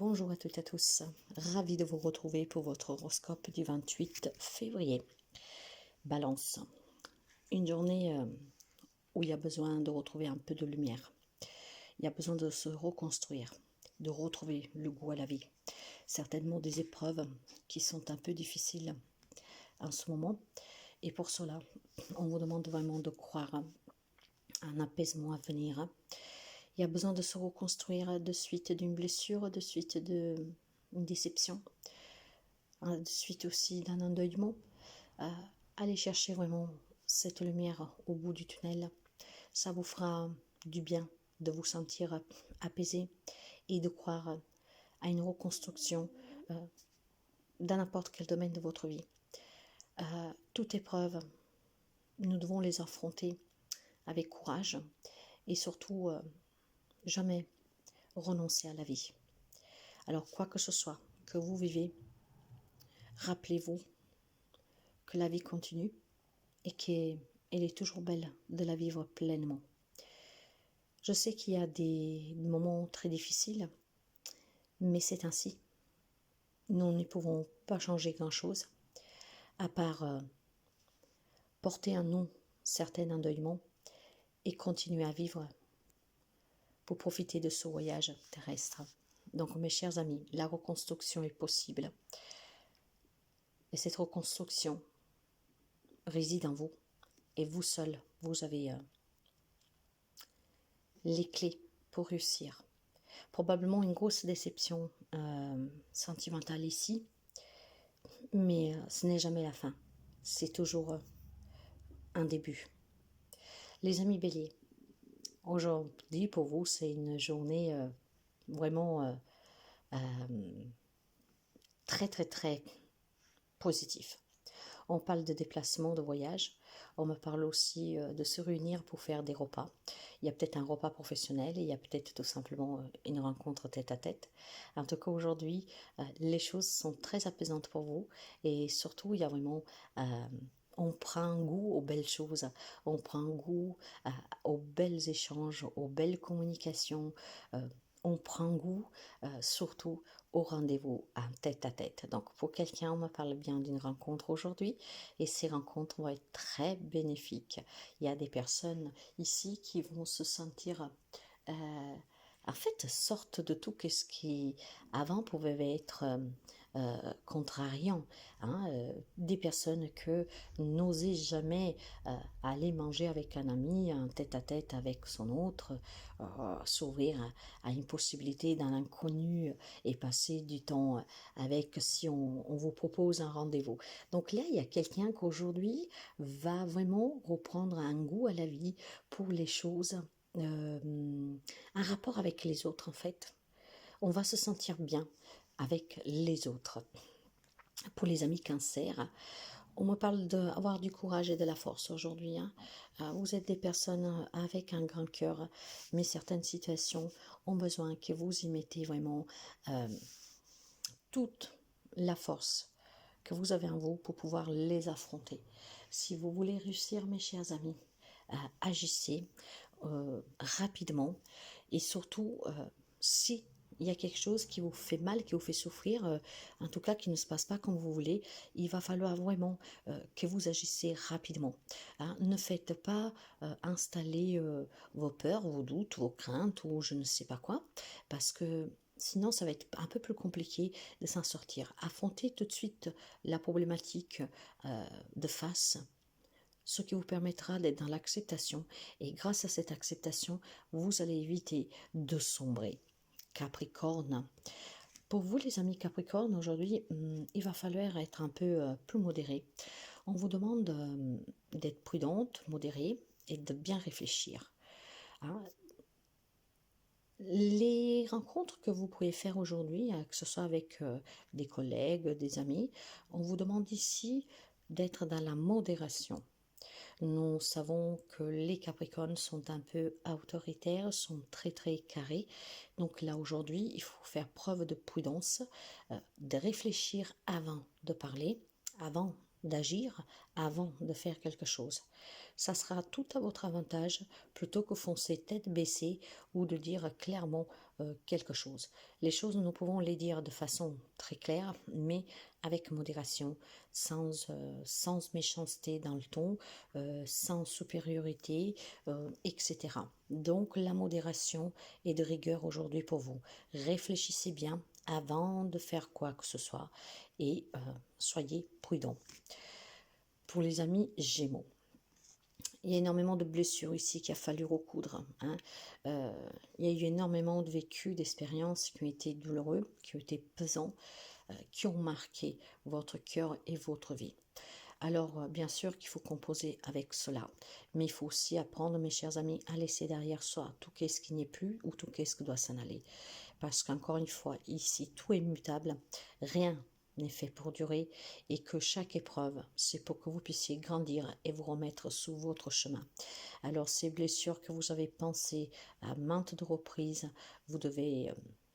Bonjour à toutes et à tous, ravi de vous retrouver pour votre horoscope du 28 février. Balance, une journée où il y a besoin de retrouver un peu de lumière, il y a besoin de se reconstruire, de retrouver le goût à la vie. Certainement des épreuves qui sont un peu difficiles en ce moment et pour cela, on vous demande vraiment de croire à un apaisement à venir. Il y a besoin de se reconstruire de suite d'une blessure, de suite d'une déception, de suite aussi d'un endeuillement. Allez chercher vraiment cette lumière au bout du tunnel. Ça vous fera du bien de vous sentir apaisé et de croire à une reconstruction dans n'importe quel domaine de votre vie. Toute épreuve, nous devons les affronter avec courage et surtout jamais renoncer à la vie. Alors quoi que ce soit que vous vivez, rappelez-vous que la vie continue et qu'elle est toujours belle de la vivre pleinement. Je sais qu'il y a des moments très difficiles, mais c'est ainsi. Nous ne pouvons pas changer grand-chose, à part porter en nous certains endeuillements et continuer à vivre pour profiter de ce voyage terrestre. Donc mes chers amis, la reconstruction est possible. Et cette reconstruction réside en vous. Et vous seul, vous avez les clés pour réussir. Probablement une grosse déception sentimentale ici, mais ce n'est jamais la fin. C'est toujours un début. Les amis béliers, aujourd'hui pour vous c'est une journée vraiment très très très positive. On parle de déplacement, de voyage. On me parle aussi de se réunir pour faire des repas. Il y a peut-être un repas professionnel et il y a peut-être tout simplement une rencontre tête à tête. En tout cas, aujourd'hui, les choses sont très apaisantes pour vous et surtout, il y a vraiment... on prend goût aux belles choses, on prend goût aux belles échanges, aux belles communications, on prend goût surtout au rendez-vous en tête à tête. Donc pour quelqu'un, on me parle bien d'une rencontre aujourd'hui et ces rencontres vont être très bénéfiques. Il y a des personnes ici qui vont se sentir en fait sorte de tout ce qui avant pouvait être contrariant, hein, des personnes que n'osaient jamais aller manger avec un ami, un tête-à-tête avec son autre, s'ouvrir à une possibilité d'un inconnu et passer du temps avec si on vous propose un rendez-vous. Donc là, il y a quelqu'un qu'aujourd'hui va vraiment reprendre un goût à la vie pour les choses, un rapport avec les autres en fait. On va se sentir bien avec les autres. Pour les amis cancer, on me parle d'avoir du courage et de la force aujourd'hui. Hein. Vous êtes des personnes avec un grand cœur, mais certaines situations ont besoin que vous y mettez vraiment toute la force que vous avez en vous pour pouvoir les affronter. Si vous voulez réussir, mes chers amis, agissez rapidement et surtout si il y a quelque chose qui vous fait mal, qui vous fait souffrir, en tout cas qui ne se passe pas comme vous voulez, il va falloir vraiment que vous agissez rapidement. Hein. Ne faites pas installer vos peurs, vos doutes, vos craintes ou je ne sais pas quoi, parce que sinon ça va être un peu plus compliqué de s'en sortir. Affrontez tout de suite la problématique de face, ce qui vous permettra d'être dans l'acceptation et grâce à cette acceptation, vous allez éviter de sombrer. Capricorne. Pour vous les amis Capricorne, aujourd'hui, il va falloir être un peu plus modéré. On vous demande d'être prudente, modérée et de bien réfléchir. Hein. Les rencontres que vous pouvez faire aujourd'hui, que ce soit avec des collègues, des amis, on vous demande ici d'être dans la modération. Nous savons que les Capricornes sont un peu autoritaires, sont très très carrés. Donc là aujourd'hui, il faut faire preuve de prudence, de réfléchir avant de parler, avant d'agir avant de faire quelque chose. Ça sera tout à votre avantage plutôt que foncer tête baissée ou de dire clairement quelque chose. Les choses, nous pouvons les dire de façon très claire, mais avec modération, sans méchanceté dans le ton, sans supériorité, etc. Donc la modération est de rigueur aujourd'hui pour vous. Réfléchissez bien avant de faire quoi que ce soit et soyez prudents. Pour les amis Gémeaux, il y a énormément de blessures ici qu'il a fallu recoudre. Il y a eu énormément de vécus, d'expériences qui ont été douloureux, qui ont été pesants, qui ont marqué votre cœur et votre vie. Alors, bien sûr qu'il faut composer avec cela, mais il faut aussi apprendre, mes chers amis, à laisser derrière soi tout ce qui n'est plus ou tout ce qui doit s'en aller. Parce qu'encore une fois, ici, tout est mutable, rien n'est fait pour durer et que chaque épreuve, c'est pour que vous puissiez grandir et vous remettre sous votre chemin. Alors, ces blessures que vous avez pensées à maintes de reprises, vous devez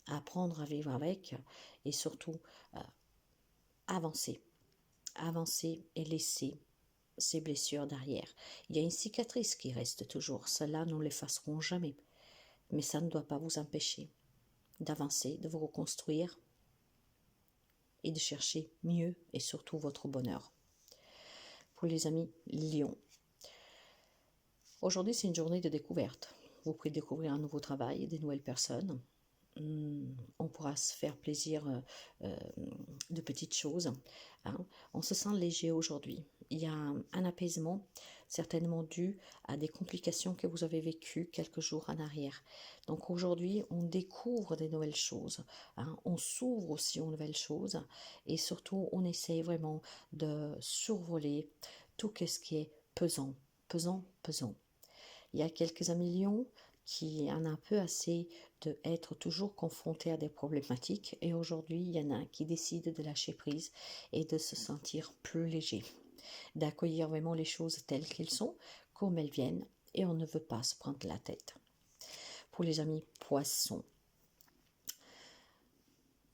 apprendre à vivre avec et surtout avancer. Avancer et laisser ces blessures derrière. Il y a une cicatrice qui reste toujours. Celles-là, nous ne l'effacerons jamais. Mais ça ne doit pas vous empêcher d'avancer, de vous reconstruire et de chercher mieux et surtout votre bonheur. Pour les amis Lion, aujourd'hui c'est une journée de découverte. Vous pouvez découvrir un nouveau travail, des nouvelles personnes. On pourra se faire plaisir de petites choses. On se sent léger aujourd'hui. Il y a un apaisement certainement dû à des complications que vous avez vécues quelques jours en arrière. Donc aujourd'hui, on découvre des nouvelles choses. On s'ouvre aussi aux nouvelles choses et surtout, on essaie vraiment de survoler tout ce qui est pesant, pesant, pesant. Il y a quelques amis Lions qui en a un peu assez d'être toujours confrontés à des problématiques et aujourd'hui il y en a qui décident de lâcher prise et de se sentir plus léger, d'accueillir vraiment les choses telles qu'elles sont, comme elles viennent et on ne veut pas se prendre la tête. Pour les amis Poissons,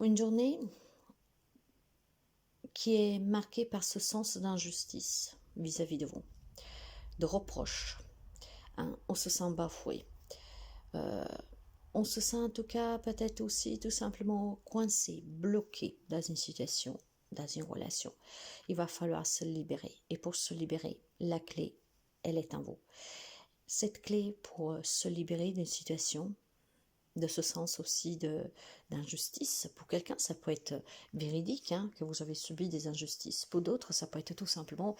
une journée qui est marquée par ce sens d'injustice vis-à-vis de vous, de reproches. On se sent bafoué. On se sent en tout cas peut-être aussi tout simplement coincé, bloqué dans une situation, dans une relation. Il va falloir se libérer. Et pour se libérer, la clé, elle est en vous. Cette clé pour se libérer d'une situation, de ce sens aussi d'injustice, pour quelqu'un ça peut être véridique, que vous avez subi des injustices. Pour d'autres ça peut être tout simplement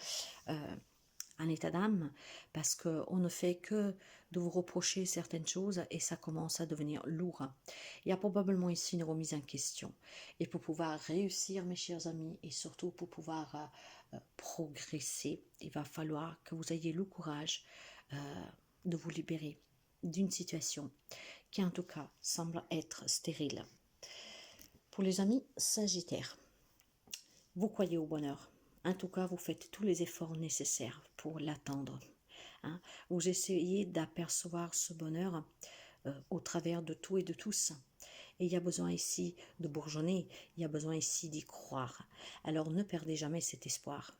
un état d'âme, parce qu'on ne fait que de vous reprocher certaines choses et ça commence à devenir lourd. Il y a probablement ici une remise en question. Et pour pouvoir réussir, mes chers amis, et surtout pour pouvoir progresser, il va falloir que vous ayez le courage de vous libérer d'une situation qui en tout cas semble être stérile. Pour les amis Sagittaires, vous croyez au bonheur. En tout cas, vous faites tous les efforts nécessaires pour l'attendre. Vous essayez d'apercevoir ce bonheur au travers de tout et de tous. Et il y a besoin ici de bourgeonner, il y a besoin ici d'y croire. Alors ne perdez jamais cet espoir.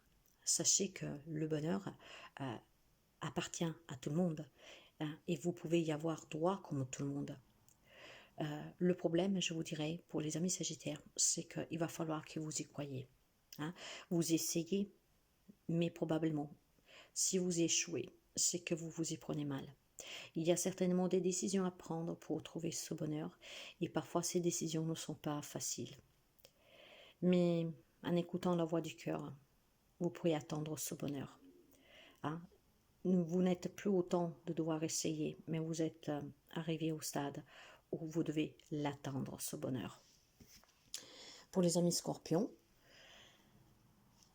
Sachez que le bonheur appartient à tout le monde et vous pouvez y avoir droit comme tout le monde. Le problème, je vous dirais, pour les amis Sagittaires, c'est qu'il va falloir que vous y croyiez. Vous essayez, mais probablement, si vous échouez, c'est que vous vous y prenez mal. Il y a certainement des décisions à prendre pour trouver ce bonheur, et parfois ces décisions ne sont pas faciles. Mais en écoutant la voix du cœur, vous pourrez attendre ce bonheur. Vous n'êtes plus au temps de devoir essayer, mais vous êtes arrivé au stade où vous devez l'attendre, ce bonheur. Pour les amis Scorpions,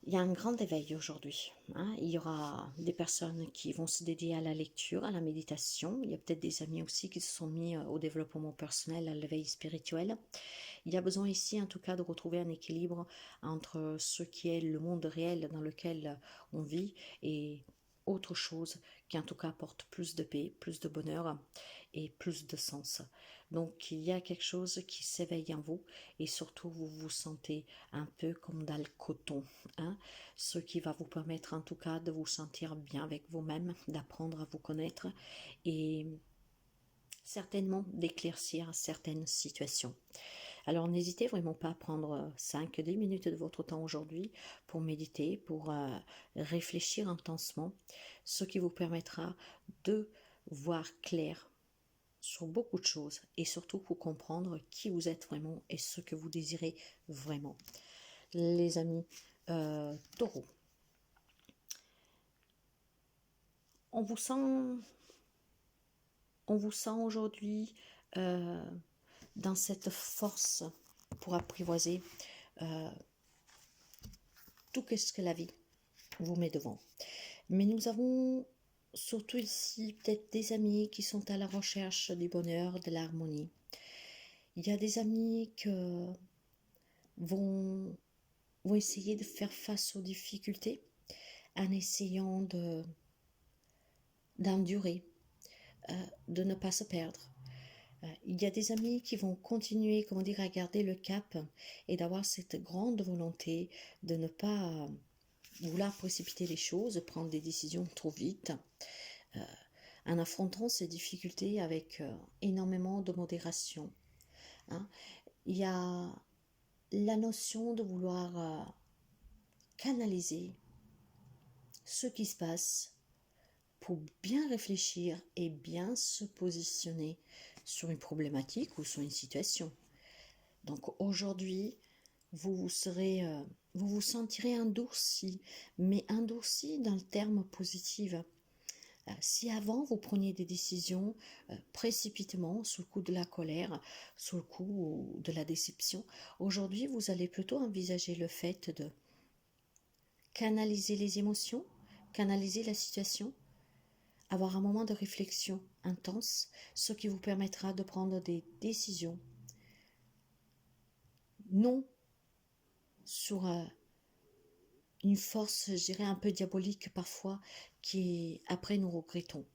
il y a un grand éveil aujourd'hui. Il y aura des personnes qui vont se dédier à la lecture, à la méditation. Il y a peut-être des amis aussi qui se sont mis au développement personnel, à l'éveil spirituel. Il y a besoin ici, en tout cas, de retrouver un équilibre entre ce qui est le monde réel dans lequel on vit et autre chose qui en tout cas apporte plus de paix, plus de bonheur et plus de sens. Donc il y a quelque chose qui s'éveille en vous et surtout vous vous sentez un peu comme dans le coton, hein, ce qui va vous permettre en tout cas de vous sentir bien avec vous-même, d'apprendre à vous connaître et certainement d'éclaircir certaines situations. Alors n'hésitez vraiment pas à prendre 5-10 minutes de votre temps aujourd'hui pour méditer, pour réfléchir intensement, ce qui vous permettra de voir clair sur beaucoup de choses et surtout pour comprendre qui vous êtes vraiment et ce que vous désirez vraiment. Les amis taureaux, on vous sent aujourd'hui dans cette force pour apprivoiser tout ce que la vie vous met devant. Mais nous avons surtout ici peut-être des amis qui sont à la recherche du bonheur, de l'harmonie. Il y a des amis qui vont essayer de faire face aux difficultés en essayant d'endurer, de ne pas se perdre. Il y a des amis qui vont continuer, comment dire, à garder le cap et d'avoir cette grande volonté de ne pas vouloir précipiter les choses, prendre des décisions trop vite, en affrontant ces difficultés avec énormément de modération. Hein. Il y a la notion de vouloir canaliser ce qui se passe pour bien réfléchir et bien se positionner sur une problématique ou sur une situation. Donc aujourd'hui, vous vous sentirez endurci, mais endurci dans le terme positif. Si avant vous preniez des décisions précipitamment, sous le coup de la colère, sous le coup de la déception, aujourd'hui vous allez plutôt envisager le fait de canaliser les émotions, canaliser la situation, avoir un moment de réflexion intense, ce qui vous permettra de prendre des décisions non sur une force, je dirais, un peu diabolique parfois, qui après nous regrettons.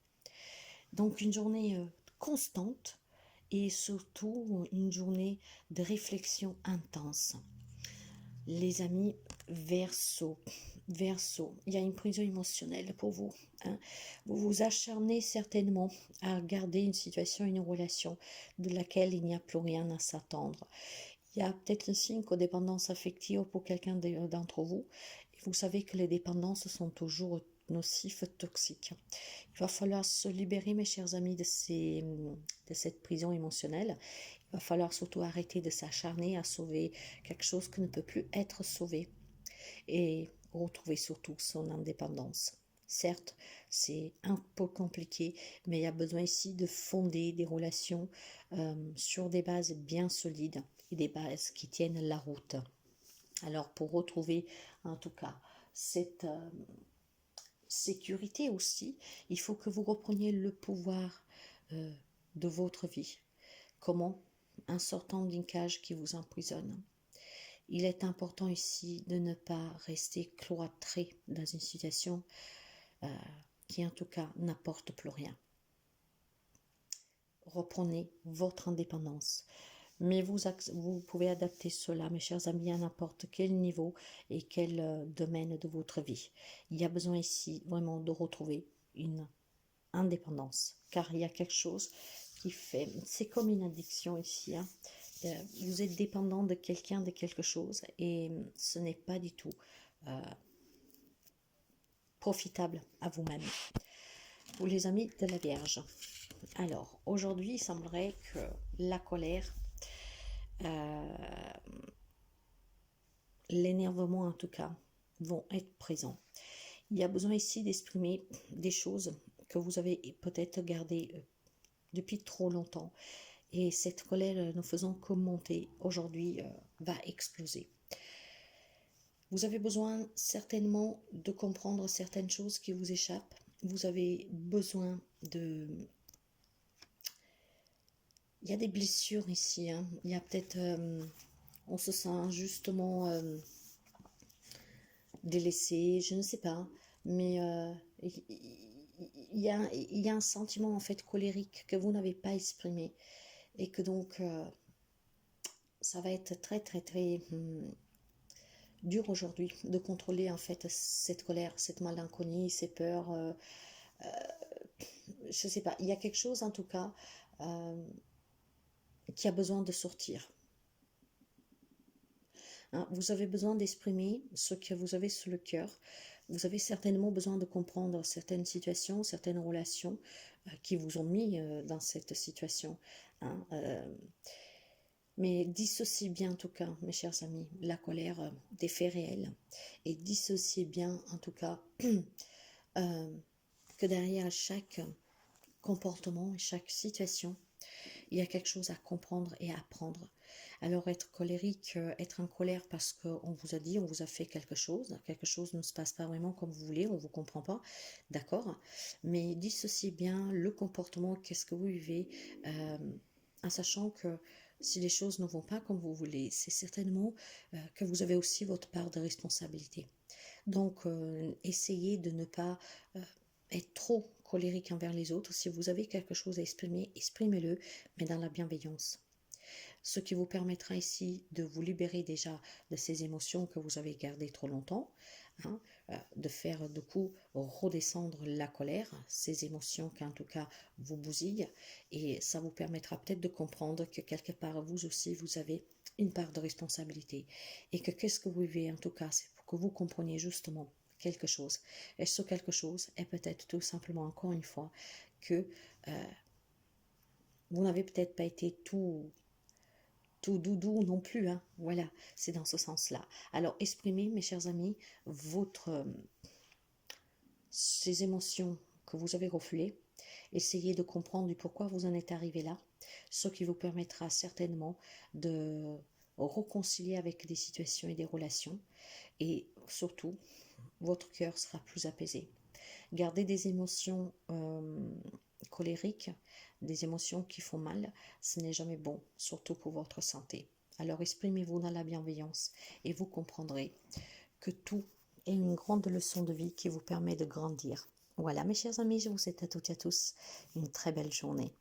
Donc une journée constante et surtout une journée de réflexion intense. Les amis, Verseau, il y a une prison émotionnelle pour vous. Hein. Vous vous acharnez certainement à regarder une situation, une relation de laquelle il n'y a plus rien à s'attendre. Il y a peut-être un signe codépendance affective pour quelqu'un d'entre vous. Et vous savez que les dépendances sont toujours nocifs, toxiques. Il va falloir se libérer, mes chers amis, de cette prison émotionnelle. Il va falloir surtout arrêter de s'acharner à sauver quelque chose qui ne peut plus être sauvé et retrouver surtout son indépendance. Certes, c'est un peu compliqué, mais il y a besoin ici de fonder des relations sur des bases bien solides et des bases qui tiennent la route. Alors pour retrouver en tout cas cette sécurité aussi, il faut que vous repreniez le pouvoir de votre vie. Comment? En sortant d'une cage qui vous emprisonne. Il est important ici de ne pas rester cloîtré dans une situation qui en tout cas n'apporte plus rien. Reprenez votre indépendance. Mais vous pouvez adapter cela, mes chers amis, à n'importe quel niveau et quel domaine de votre vie. Il y a besoin ici vraiment de retrouver une indépendance, car il y a quelque chose qui fait, c'est comme une addiction ici, hein. Vous êtes dépendant de quelqu'un, de quelque chose, et ce n'est pas du tout profitable à vous-même. Pour les amis de la Vierge. Alors, aujourd'hui, il semblerait que la colère, l'énervement en tout cas, vont être présents. Il y a besoin ici d'exprimer des choses que vous avez peut-être gardées depuis trop longtemps. Et cette colère ne faisant que monter, aujourd'hui, va exploser. Vous avez besoin certainement de comprendre certaines choses qui vous échappent. Vous avez besoin de... Il y a des blessures ici. Hein. Il y a peut-être... on se sent justement délaissé, je ne sais pas. Mais Il y a un sentiment en fait colérique que vous n'avez pas exprimé et que donc ça va être très très très dur aujourd'hui de contrôler en fait cette colère, cette malinconie, ces peurs. Je sais pas, il y a quelque chose en tout cas qui a besoin de sortir. Hein, vous avez besoin d'exprimer ce que vous avez sur le cœur. Vous avez certainement besoin de comprendre certaines situations, certaines relations qui vous ont mis dans cette situation. Hein, mais dissociez bien en tout cas, mes chers amis, la colère des faits réels. Et dissociez bien en tout cas que derrière chaque comportement et chaque situation, il y a quelque chose à comprendre et à apprendre. Alors être colérique, être en colère parce qu'on vous a dit, on vous a fait quelque chose ne se passe pas vraiment comme vous voulez, on ne vous comprend pas, d'accord, mais dissociez bien le comportement, qu'est-ce que vous vivez, en sachant que si les choses ne vont pas comme vous voulez, c'est certainement que vous avez aussi votre part de responsabilité. Donc, essayez de ne pas être trop colérique envers les autres. Si vous avez quelque chose à exprimer, exprimez-le, mais dans la bienveillance. Ce qui vous permettra ici de vous libérer déjà de ces émotions que vous avez gardées trop longtemps, hein, de faire du coup redescendre la colère, ces émotions qui en tout cas vous bousillent, et ça vous permettra peut-être de comprendre que quelque part vous aussi vous avez une part de responsabilité, et que qu'est-ce que vous vivez en tout cas, c'est pour que vous compreniez justement quelque chose. Et ce quelque chose est peut-être tout simplement, encore une fois, que vous n'avez peut-être pas été tout doudou non plus, hein. Voilà, c'est dans ce sens-là. Alors, exprimez, mes chers amis, ces émotions que vous avez refoulées. Essayez de comprendre du pourquoi vous en êtes arrivé là, ce qui vous permettra certainement de réconcilier avec des situations et des relations. Et surtout, votre cœur sera plus apaisé. Garder des émotions colériques, des émotions qui font mal, ce n'est jamais bon, surtout pour votre santé. Alors exprimez-vous dans la bienveillance et vous comprendrez que tout est une grande leçon de vie qui vous permet de grandir. Voilà mes chers amis, je vous souhaite à toutes et à tous une très belle journée.